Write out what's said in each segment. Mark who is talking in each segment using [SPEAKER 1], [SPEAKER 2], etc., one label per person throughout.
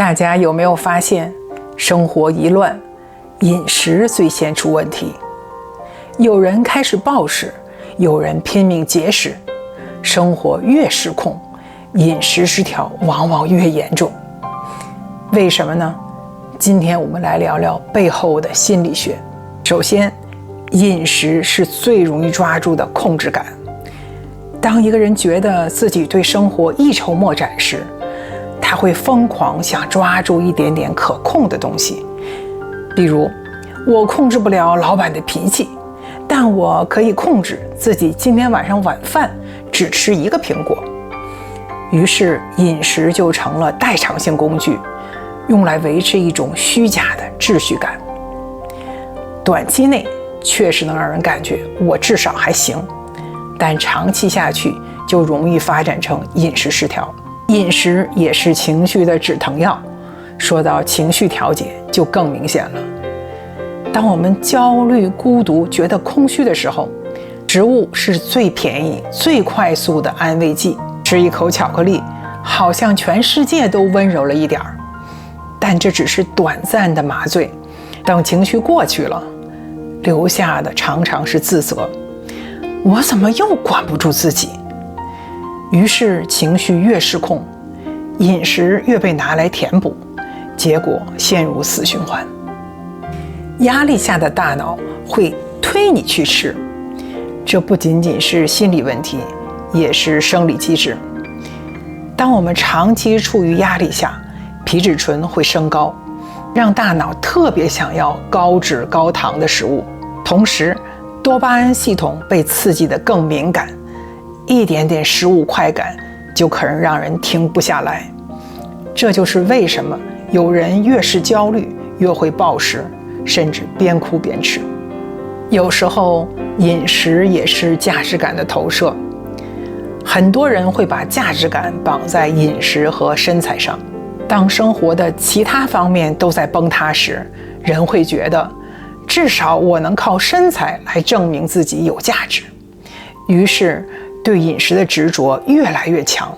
[SPEAKER 1] 大家有没有发现，生活一乱，饮食最先出问题？有人开始暴食，有人拼命节食，生活越失控，饮食失调往往越严重。为什么呢？今天我们来聊聊背后的心理学。首先，饮食是最容易抓住的控制感。当一个人觉得自己对生活一筹莫展时，他会疯狂想抓住一点点可控的东西。比如，我控制不了老板的脾气，但我可以控制自己今天晚上晚饭只吃1个苹果。于是饮食就成了代偿性工具，用来维持一种虚假的秩序感。短期内确实能让人感觉我至少还行，但长期下去就容易发展成饮食失调。饮食也是情绪的止疼药，说到情绪调节就更明显了。当我们焦虑、孤独、觉得空虚的时候，食物是最便宜、最快速的安慰剂。吃一口巧克力，好像全世界都温柔了一点儿，但这只是短暂的麻醉。等情绪过去了，留下的常常是自责，我怎么又管不住自己？于是情绪越失控，饮食越被拿来填补，结果陷入死循环。压力下的大脑会推你去吃，这不仅仅是心理问题，也是生理机制。当我们长期处于压力下，皮质醇会升高，让大脑特别想要高脂高糖的食物，同时多巴胺系统被刺激得更敏感，一点点食物快感就可能让人停不下来。这就是为什么有人越是焦虑越会暴食，甚至边哭边吃。有时候饮食也是价值感的投射，很多人会把价值感绑在饮食和身材上。当生活的其他方面都在崩塌时，人会觉得至少我能靠身材来证明自己有价值，于是对饮食的执着越来越强，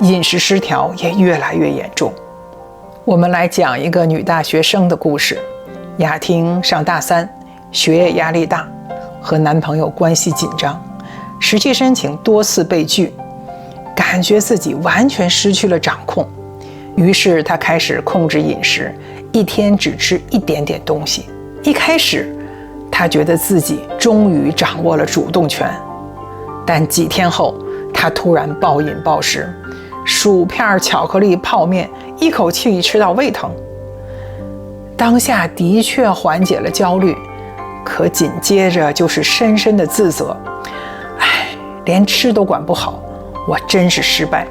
[SPEAKER 1] 饮食失调也越来越严重。我们来讲一个女大学生的故事。雅婷上大3，学业压力大，和男朋友关系紧张，实际申请多次被拒，感觉自己完全失去了掌控。于是她开始控制饮食，一天只吃一点点东西。一开始她觉得自己终于掌握了主动权，但几天后她突然暴饮暴食，薯片、巧克力、泡面一口气吃到胃疼。当下的确缓解了焦虑，可紧接着就是深深的自责，连吃都管不好，我真是失败。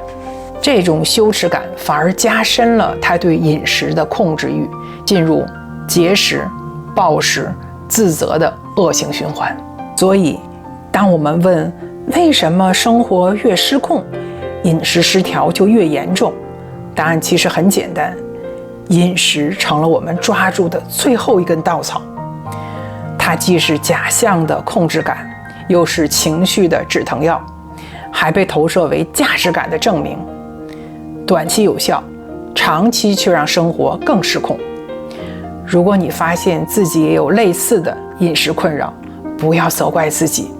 [SPEAKER 1] 这种羞耻感反而加深了他对饮食的控制欲，进入节食、暴食、自责的恶性循环。所以当我们问为什么生活越失控，饮食失调就越严重，答案其实很简单，饮食成了我们抓住的最后一根稻草。它既是假象的控制感，又是情绪的止疼药，还被投射为价值感的证明。短期有效，长期却让生活更失控。如果你发现自己也有类似的饮食困扰，不要责怪自己。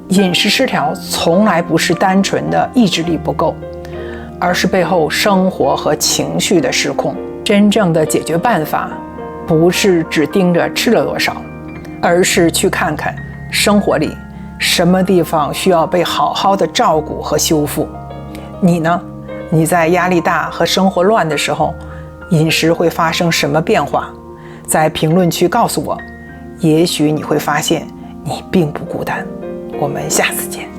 [SPEAKER 1] 饮食失调从来不是单纯的意志力不够，而是背后生活和情绪的失控。真正的解决办法不是只盯着吃了多少，而是去看看生活里什么地方需要被好好的照顾和修复。你呢？你在压力大和生活乱的时候，饮食会发生什么变化？在评论区告诉我，也许你会发现你并不孤单。我们下次见。